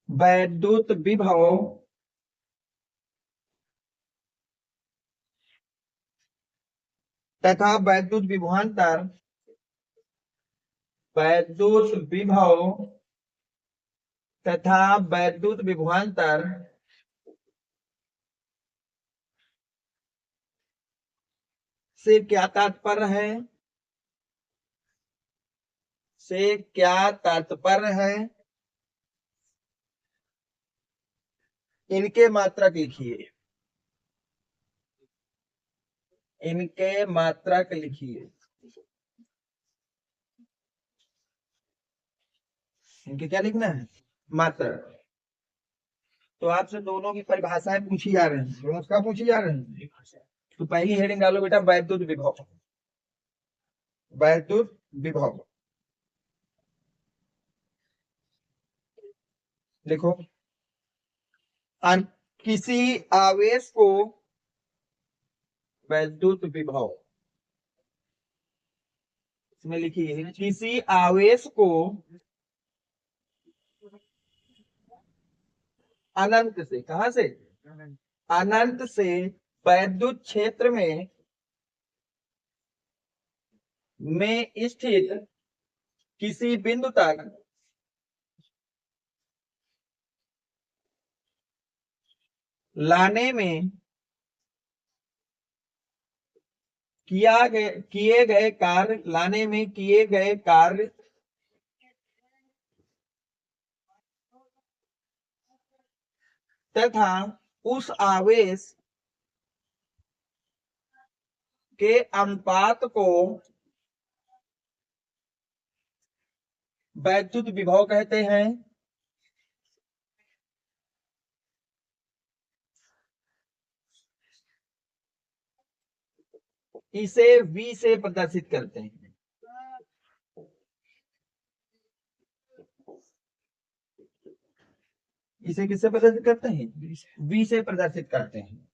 वैद्युत विभव तथा वैद्युत विभवांतर, वैद्युत विभव तथा वैद्युत विभवांतर से क्या तात्पर्य है? से क्या तात्पर्य है? इनके मात्रक लिखिए, इनके मात्रक लिखिए। इनके क्या लिखना है? मात्रक। तो आपसे दोनों की परिभाषाएं पूछी जा रही हैं, दोनों क्या पूछी जा रही हैं? तो पहली हेडिंग डालो बेटा, वैद्युत विभव। वैद्युत विभव लिखो। किसी आवेश को वैद्युत विभव, इसमें लिखिए किसी आवेश को अनंत से, कहां से? अनंत से वैद्युत क्षेत्र में स्थित किसी बिंदु तक लाने में किए गए कार्य, लाने में किए गए कार्य तथा उस आवेश के अनुपात को वैद्युत विभव कहते हैं। इसे V से प्रदर्शित करते हैं। इसे किससे प्रदर्शित करते हैं? V से प्रदर्शित करते हैं।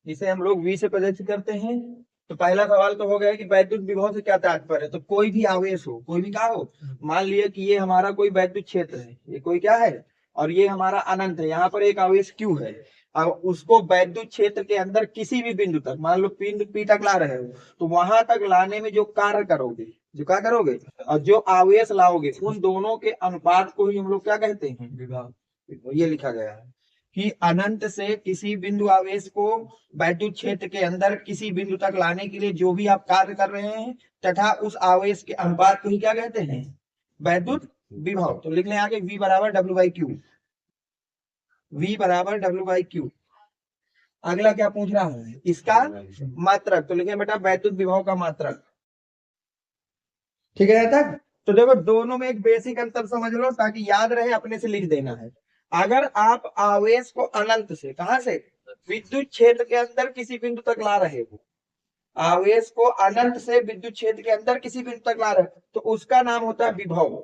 इसे हम लोग V से प्रदर्शित करते हैं। तो पहला सवाल तो हो गया कि वैद्युत विभव से क्या तात्पर्य है। तो कोई भी आवेश हो, कोई भी क्या हो, मान लिया कि ये हमारा कोई वैद्युत क्षेत्र है, ये कोई क्या है, और ये हमारा अनंत है। यहाँ पर एक आवेश Q है। अब उसको वैद्युत क्षेत्र के अंदर किसी भी बिंदु तक, मान लो बिंदु P तक ला रहे हो, तो वहां तक लाने में जो कार्य करोगे, जो क्या करोगे और जो आवेश लाओगे, उन दोनों के अनुपात को ही हम लोग क्या कहते हैं? विभव। ये लिखा गया है कि अनंत से किसी बिंदु आवेश को वैद्युत क्षेत्र के अंदर किसी बिंदु तक लाने के लिए जो भी आप कार्य कर रहे हैं तथा उस आवेश के अनुपात को ही क्या कहते हैं? वैद्युत विभव। तो लिख लें आगे, V बराबर W/Q। V बराबर W/Q। अगला क्या पूछ रहा है? इसका मात्रक। तो लिखे बेटा वैद्युत विभव का मात्रक। ठीक है यहाँ तक? तो देखो दोनों में एक बेसिक अंतर समझ लो ताकि याद रहे, अपने से लिख देना है। अगर आप आवेश को अनंत से, कहां से, विद्युत क्षेत्र के अंदर किसी बिंदु तक ला रहे हो, आवेश को अनंत से विद्युत क्षेत्र के अंदर किसी बिंदु तक ला रहे हो, तो उसका नाम होता है विभव।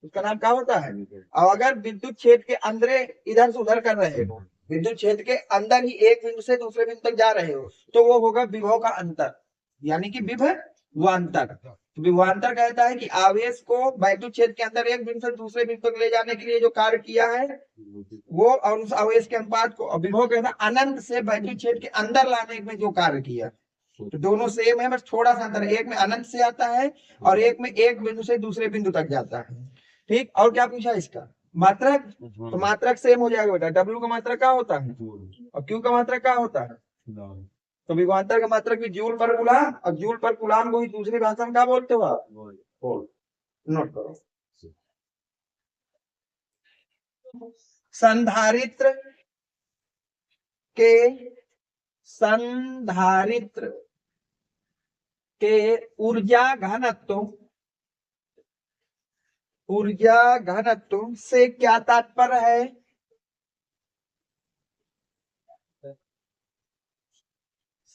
उसका नाम क्या होता है? और अगर विद्युत क्षेत्र के अंदर इधर से उधर कर रहे हो, विद्युत क्षेत्र के अंदर ही एक बिंदु से दूसरे बिंदु तक जा रहे हो, तो वो होगा विभव का अंतर, यानी कि विभवांतर। विभवांतर कहता है कि आवेश को वैद्युत क्षेत्र के अंदर एक बिंदु से दूसरे बिंदु तक ले जाने के लिए जो कार्य किया है वो, और उस आवेश के अनुपात को। विभव कहता है अनंत से वैद्युत क्षेत्र के अंदर लाने में जो कार्य किया। तो दोनों सेम है, बस थोड़ा सा अंतर है, एक में अनंत से आता है और एक में एक बिंदु से दूसरे बिंदु तक जाता है। ठीक, और क्या पूछा इसका? मात्रक। तो मात्रक सेम हो जाएगा बेटा। W का मात्रक क्या होता है और Q का मात्रक क्या होता है? तो विभवांतर का मात्रक भी जूल पर कूलाम, और जूल पर कूलाम को ही दूसरी भाषा में क्या बोलते हो आप? नोट करो। संधारित्र के, संधारित्र के ऊर्जा घनत्व, ऊर्जा घनत्व से क्या तात्पर्य है?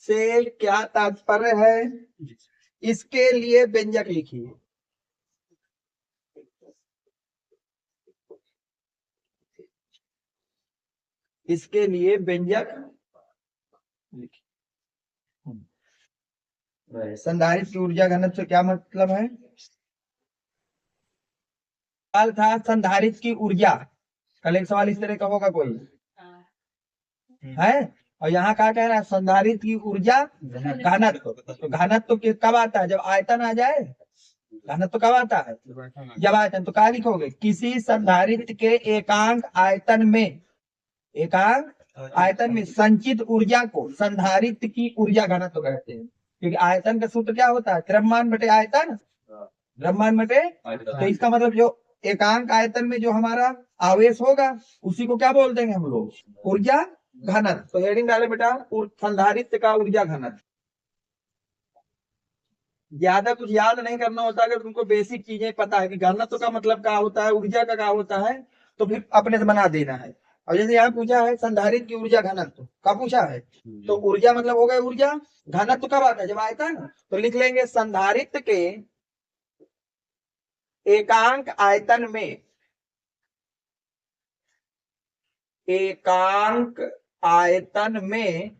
से क्या तात्पर्य है? इसके लिए व्यंजक लिखिए। इसके लिए व्यंजक लिखिए। संधारित्र की ऊर्जा घनत्व से क्या मतलब है? सवाल था संधारित्र की ऊर्जा। कल एक सवाल इस तरह का होगा कोई है, और यहाँ क्या कह रहा है? संधारित्र की ऊर्जा घनत्व। तो घनत्व कब आता है? जब आयतन आ जाए। घनत्व कब आता है? जब आयतन। तो क्या लिखोगे? किसी संधारित्र के एकांक आयतन में, एकांक आयतन में संचित ऊर्जा को संधारित्र की ऊर्जा घनत्व कहते हैं। क्योंकि आयतन का सूत्र क्या होता है? द्रव्यमान बटे आयतन। द्रव्यमान बटे, तो इसका मतलब जो एकांक आयतन में जो हमारा आवेश होगा उसी को क्या बोल देंगे हम लोग? ऊर्जा घनत्व। तो हेडिंग डाले बेटा संधारित्र का ऊर्जा घनत्व। ज्यादा कुछ याद नहीं करना होता। अगर तुमको बेसिक चीजें पता है कि घनत्व का मतलब क्या होता है, ऊर्जा का क्या होता है, तो फिर अपने से बना देना है। और जैसे यहाँ पूछा है संधारित्र की ऊर्जा घनत्व का पूछा है, तो ऊर्जा मतलब हो गया ऊर्जा, घनत्व कब आता है? जब आयतन। तो लिख लेंगे संधारित्र के एकांक आयतन में, एकांक आयतन में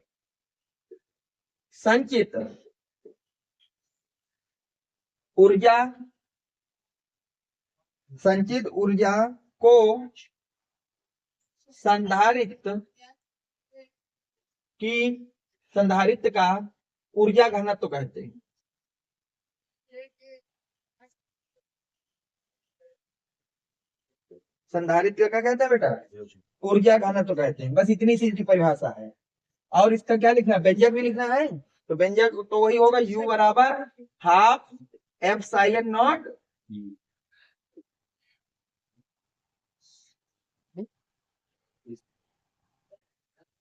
संचित ऊर्जा, संचित ऊर्जा को संधारित्र की, संधारित्र का ऊर्जा घनत्व कहते हैं। संधारित्र का क्या कहते हैं बेटा? ऊर्जा घनत्व कहते हैं। बस इतनी सी इसकी परिभाषा है। और इसका क्या लिखना है? व्यंजक भी लिखना है। तो व्यंजक तो वही होगा, U बराबर हाफ एप्सिलॉन नॉट।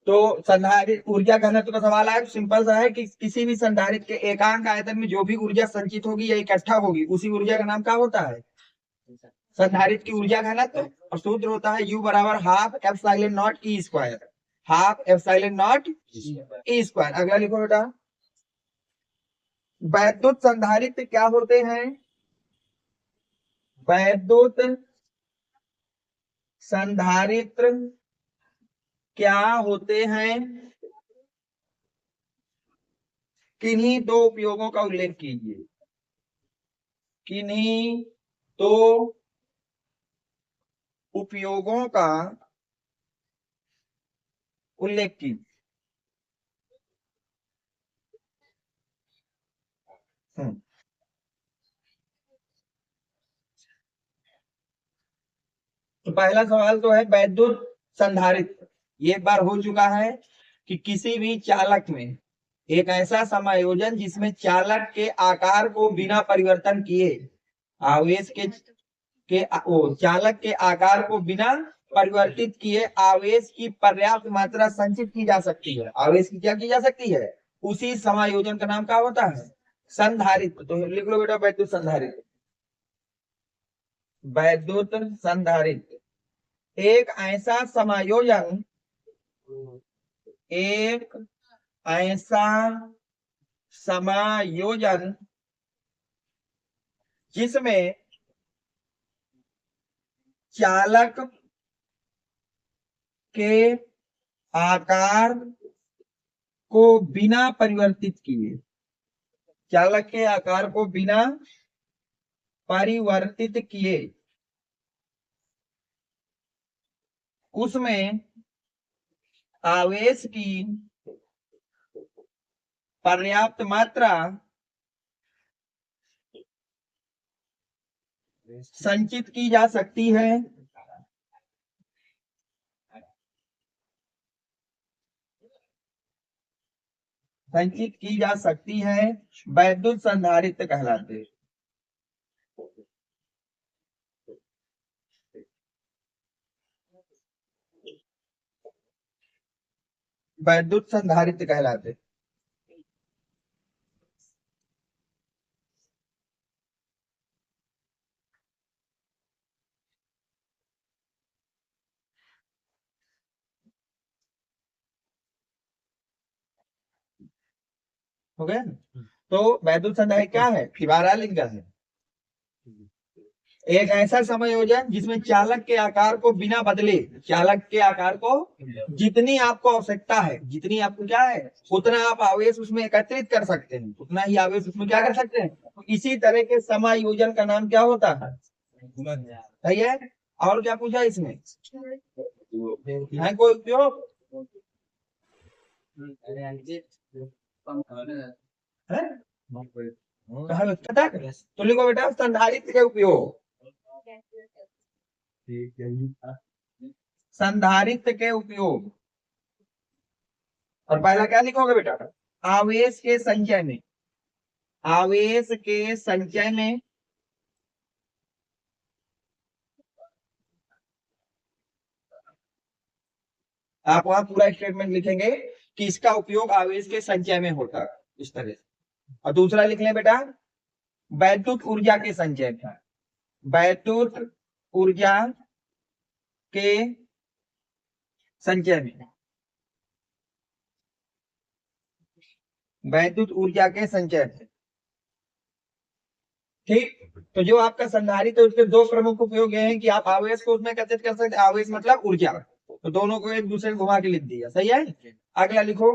तो संधारित्र ऊर्जा घनत्व का सवाल आया, सिंपल सा है कि किसी भी संधारित्र के एकांक आयतन में जो भी ऊर्जा संचित होगी या इकट्ठा होगी उसी ऊर्जा का नाम क्या होता है? संधारित्र की ऊर्जा घनत्व। और सूत्र होता है U बराबर half epsilon not E square. Half epsilon not E square. अगला लिखो बेटा, वैद्युत संधारित्र क्या होते हैं? वैद्युत संधारित्र क्या होते हैं? किन्हीं दो उपयोगों का उल्लेख कीजिए। किन्हीं दो उपयोगों का उल्लेख कीजिए। तो पहला सवाल तो है वैद्युत संधारित्र। ये एक बार हो चुका है कि किसी भी चालक में एक ऐसा समायोजन जिसमें चालक के आकार को बिना परिवर्तन किए आवेश चालक के आकार को बिना परिवर्तित किए आवेश की पर्याप्त मात्रा संचित की जा सकती है। आवेश की क्या की जा सकती है? उसी समायोजन का नाम क्या होता है? संधारित्र। तो लिख लो बेटा वैद्युत संधारित्र। वैद्युत संधारित्र एक ऐसा समायोजन, एक ऐसा समायोजन जिसमें चालक के आकार को बिना परिवर्तित किए, चालक के आकार को बिना परिवर्तित किए उसमें आवेश की पर्याप्त मात्रा संचित की जा सकती है। संचित की जा सकती है, वैद्युत संधारित्र कहलाते हैं। वैद्युत संधारित्र कहलाते हैं। हो गया। तो वैद्युत संधारित्र क्या है? फिबारा लिख है। एक ऐसा समायोजन जिसमें चालक के आकार को बिना बदले, चालक के आकार को जितनी आपको आवश्यकता है, जितनी आपको क्या है उतना आप आवेश उसमें एकत्रित कर सकते हैं, उतना ही आवेश उसमें क्या कर सकते हैं। तो इसी तरह के समायोजन का नाम क्या होता है, सही है। और क्या पूछा इसमें, है कोई उपयोग है? तो लिखो बेटा संधारित्र के उपयोग, संधारित्र के उपयोग। और पहला क्या लिखोगे बेटा, आवेश के संचय में, आवेश के संचय में आप वहां पूरा स्टेटमेंट लिखेंगे कि इसका उपयोग आवेश के संचय में होता है, इस तरह से। और दूसरा लिख लें बेटा वैद्युत ऊर्जा के संचय में, वैद्युत ऊर्जा के संचय में, वैद्युत ऊर्जा के संचय में, ठीक। तो जो आपका संधारित्र है उसके दो प्रमुख उपयोग ये हैं कि आप आवेश को उसमें एकत्रित कर सकते हैं, आवेश मतलब ऊर्जा, तो दोनों को एक दूसरे को घुमा के लिख दिया, सही है। अगला लिखो,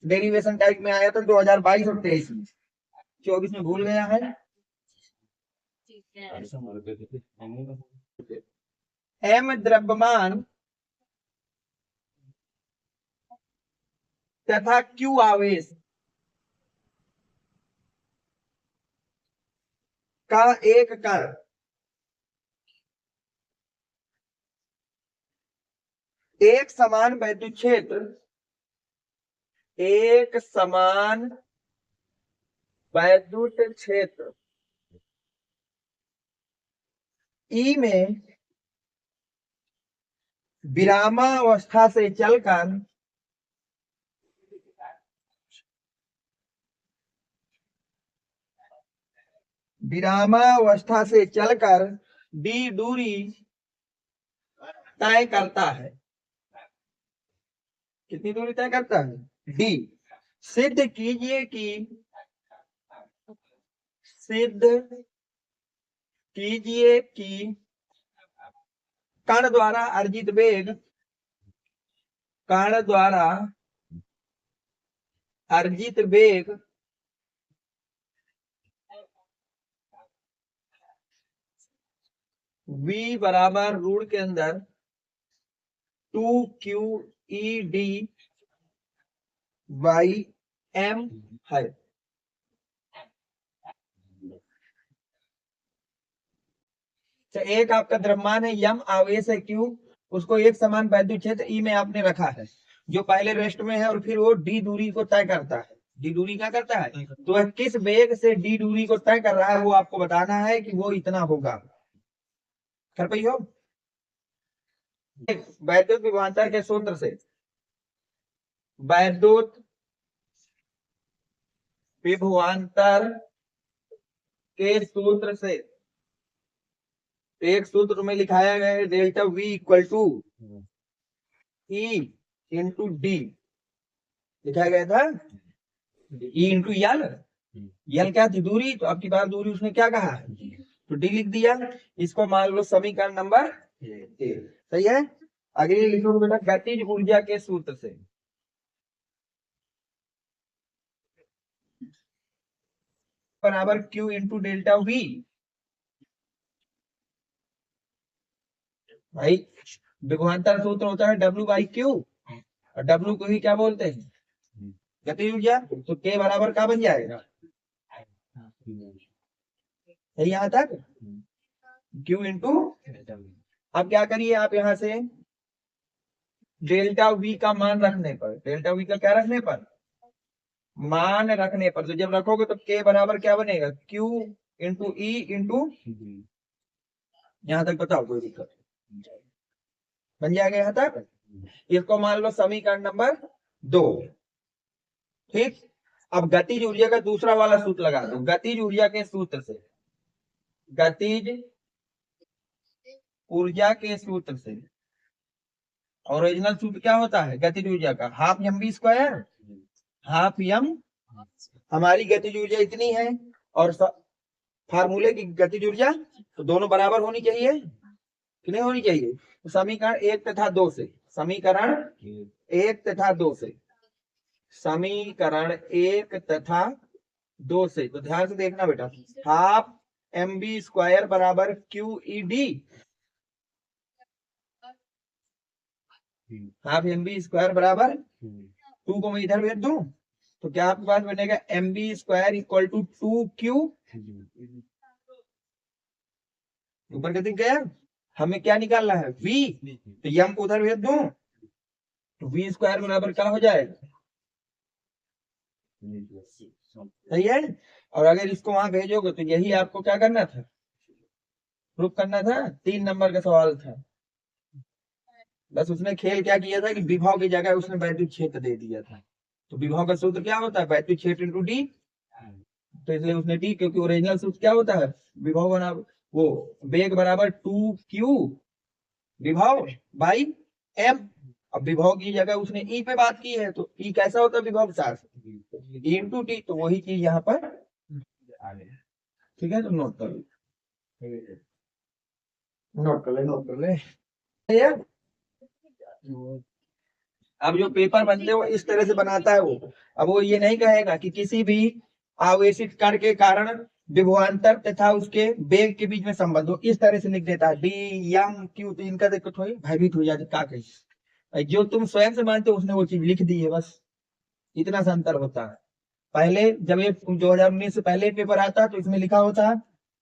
डेरिवेशन टाइप में आया था 2022 और 23 में, 24 में भूल गया है। एम द्रव्यमान तथा क्यू आवेश का एक कण एक समान वैद्युत क्षेत्र, एक समान वैद्युत क्षेत्र ई में विरामावस्था से चलकर विरामावस्था से चलकर डी दूरी तय करता है। कितनी दूरी तय करता है, डी। सिद्ध कीजिए कि, सिद्ध कीजिए कि कण द्वारा अर्जित वेग, कण द्वारा अर्जित वेग v बराबर रूढ़ के अंदर 2QED बाई m है। तो एक आपका द्रव्यमान है यम, आवेश है Q, उसको एक समान वैद्युत क्षेत्र E में आपने रखा है, जो पहले रेस्ट में है, और फिर वो डी दूरी को तय करता है। डी दूरी क्या करता है, तो वह किस वेग से डी दूरी को तय कर रहा है वो आपको बताना है कि वो इतना होगा। कर पाई हो, वैद्युत विभवांतर के सूत्र से, वैद्युत विभवांतर के सूत्र से एक सूत्र में लिखाया गया है delta V equal to E into D, लिखा गया था E इंटू यल, यल क्या थी, दूरी, तो आपकी बात दूरी उसने क्या कहा है, तो डी लिख दिया। इसको मान लो समीकरण नंबर, सही है। आगे लिखो बेटा गतिज ऊर्जा के सूत्र से, बराबर Q इंटू डेल्टा V। भाई विभवांतर सूत्र होता है W बाई Q, और W को ही क्या बोलते हैं, गतिज ऊर्जा। तो K बराबर क्या बन जाएगा, यहाँ तक Q इंटू, अब क्या करिए आप यहाँ से डेल्टा V का मान रखने पर, डेल्टा V का क्या रखने पर, मान रखने पर, तो जब रखोगे तो K बराबर क्या बनेगा, Q इंटू E इंटू, यहाँ तक बताओ कोई दिक्कत बन जाएगा यहाँ तक। इसको मान लो समीकरण नंबर 2, ठीक। अब गतिज ऊर्जा का दूसरा वाला सूत्र लगा दो, गतिज ऊर्जा के सूत्र से, गतिज ऊर्जा के सूत्र से, ओरिजिनल सूत्र क्या होता है गतिज ऊर्जा का, half M V square, half M, हमारी गतिज ऊर्जा इतनी है, और फार्मूले की गतिज ऊर्जा, तो दोनों बराबर होनी चाहिए कि नहीं होनी चाहिए। तो समीकरण 1 तथा 2 से, समीकरण 1 तथा 2 से, समीकरण 1 तथा 2 से, तो ध्यान से देखना बेटा, हाफ mv² बराबर QED, हाफ mv² बराबर 2 को मैं इधर भेज दूं तो क्या आपके पास बनेगा mv² इक्वल टू 2Q, ऊपर के दिख गया। हमें क्या निकालना है v, तो यम को उधर भेज दूं तो v² बराबर क्या हो जाएगा, सही है। और अगर इसको वहां भेजोगे तो यही आपको क्या करना था, प्रूफ करना था, 3 नंबर का सवाल था। बस उसने खेल क्या किया था कि विभव की जगह उसने वैद्युत क्षेत्र दे दिया था। तो विभव का सूत्र क्या होता है, वैद्युत क्षेत्र इंटू डी, तो इसलिए उसने डी, क्योंकि ओरिजिनल सूत्र क्या होता है, विभव बना वो वेग बराबर 2Q विभव बाई m। अब विभव की जगह उसने ई पे बात की है, तो ई कैसा होता है विभव सार इंटू टी, तो वही चीज यहाँ पर, ठीक है। तो नोट कर ले, नोट कर ले, नोट कर ले। अब जो पेपर बनते हैं वो इस तरह से बनाता है वो। अब वो ये नहीं कहेगा कि किसी भी आवेशित कण के कारण विभवांतर तथा उसके वेग के बीच में संबंध हो, इस तरह से लिख देता है डी एम क्यू, तो इनका देखो थोड़ी भयभीत हो जाती का कही, जो तुम स्वयं से मानते हो उसने वो चीज लिख दी है, बस इतना सा अंतर होता है। पहले जब ये 2019 से पहले पेपर आता तो इसमें लिखा होता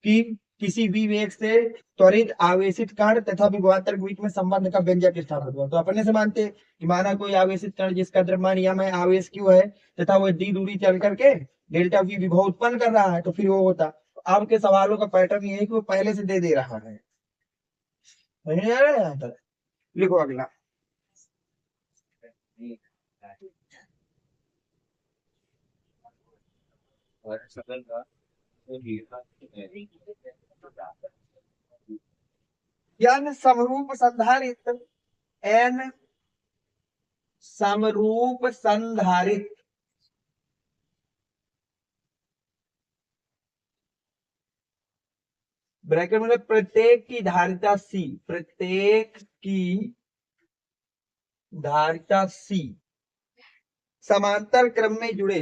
कि किसी भी वेग से त्वरित आवेशित कण तथा विभवांतर के बीच में संबंध का व्यंजक स्थापित हुआ, तो अपने से मानते हैं कि माना कोई आवेशित कण जिसका द्रव्यमान यम है, आवेश क्यू है, तथा वो डी दूरी चल करके डेल्टा V विभव उत्पन्न कर रहा है, तो फिर वो होता। तो आपके सवालों का पैटर्न ये है कि वो पहले से दे रहा है। समझ आ रहा है यहाँ तक? लिखो अगला, n समरूप संधारित्र, n समरूप संधारित्र, ब्रैकेट में प्रत्येक की धारिता C, प्रत्येक की धारिता C समांतर क्रम में जुड़े,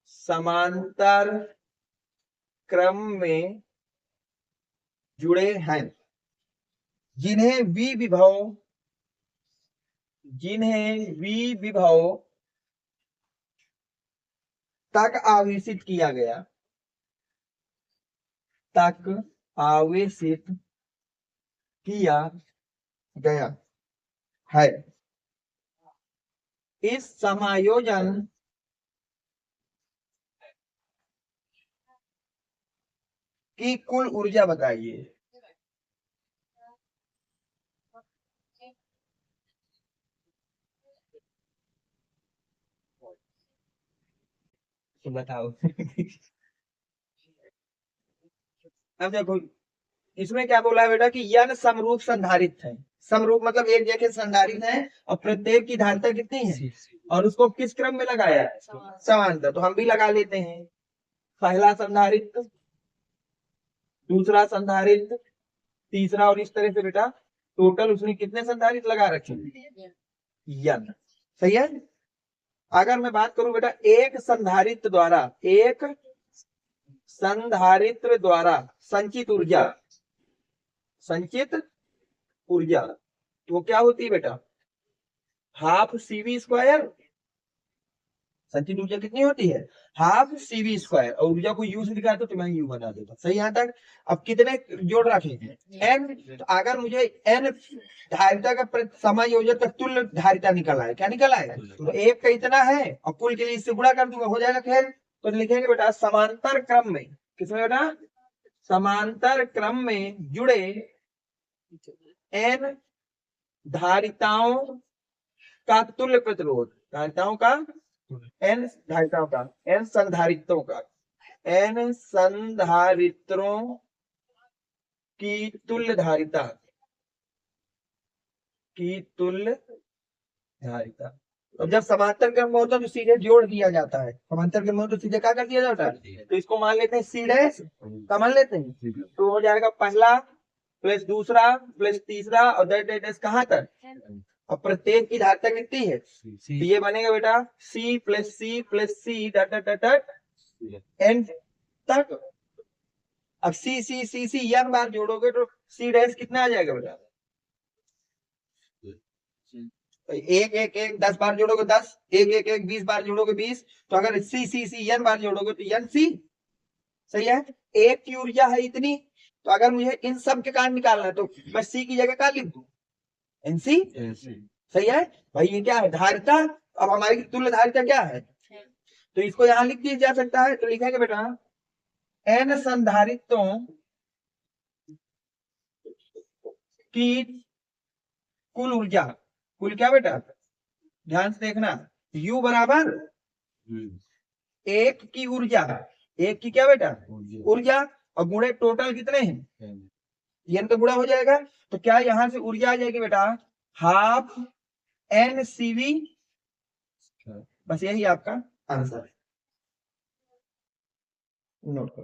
समांतर क्रम में जुड़े हैं, जिन्हें V विभव, जिन्हें V विभव तक आवेशित किया गया, तक आवेशित किया गया है। इस समायोजन की कुल ऊर्जा बताइए। तो बताओ अब देखो इसमें क्या बोला है बेटा कि यन समरूप संधारित है, समरूप मतलब एक जैसे संधारित है, और प्रत्येक की धारिता कितनी है, और उसको किस क्रम में लगाया है, समांतर। तो हम भी लगा लेते हैं, पहला संधारित्र, दूसरा संधारित्र, तीसरा, और इस तरह से बेटा टोटल उसने कितने संधारित्र लगा रखे, यन, सही है। अगर मैं बात करूं बेटा एक संधारित्र द्वारा, एक संधारित्र द्वारा संचित ऊर्जा, संचित ऊर्जा तो क्या होती है बेटा, हाफ CV²। संचित ऊर्जा कितनी होती है, हाफ CV², और ऊर्जा को यू से दिखाते तो मैं यू बना देता, सही यहाँ तक। अब कितने जोड़ रखे n, तो अगर मुझे n धारिता का समायोजन का तुल्य धारिता निकला है, क्या निकला है, तो एक का इतना है और कुल के लिए इससे गुणा कर दूंगा, हो जाएगा खेल। तो लिखेंगे बेटा समांतर क्रम में, किसमें बेटा, समांतर क्रम में जुड़े n धारिताओं का तुल्य प्रतिरोध, धारिताओं का n धारिताओं का, n संधारित्रों का, n संधारित्रों की तुल्य धारिता, की तुल्य धारिता, और जब समांतर क्रम में होता है तो सीधे जोड़ दिया जाता है, समांतर क्रम में हो तो सीधे क्या कर दिया जाता है, तो इसको मान लेते हैं सी डैश, क्या मान लेते हैं, तो हो जाएगा पहला प्लस दूसरा प्लस तीसरा और डैश डैश डैश कहाँ तक, और प्रत्येक की धारिता कितनी है, तो ये बनेगा बेटा सी प्लस सी डट डट डट एन तक। अब सी एन बार जोड़ोगे तो सी डैश कितना आ जाएगा बेटा, एक एक एक 10 बार जोड़ोगे 10, एक एक एक 20 बार जोड़ोगे 20, तो अगर सी एन बार जोड़ोगे तो एन सी, सही है। एक की ऊर्जा है इतनी, तो अगर मुझे इन सब के कारण निकालना है तो मैं सी की जगह क्या लिख दूं, एनसी, सही है भाई। ये क्या है, धारिता। अब हमारी तुल्य धारिता क्या है, तो इसको यहां लिख दिया जा सकता है, तो लिखेंगे बेटा एन संधारित्रों की कुल ऊर्जा, कुल क्या बेटा, ध्यान से देखना, U बराबर एक की ऊर्जा, एक की क्या बेटा ऊर्जा, और गुणे टोटल कितने हैं, एन का गुणा हो जाएगा, तो क्या यहां से ऊर्जा आ जाएगी बेटा हाफ एन सीवी, बस यही आपका आंसर है, नोट कर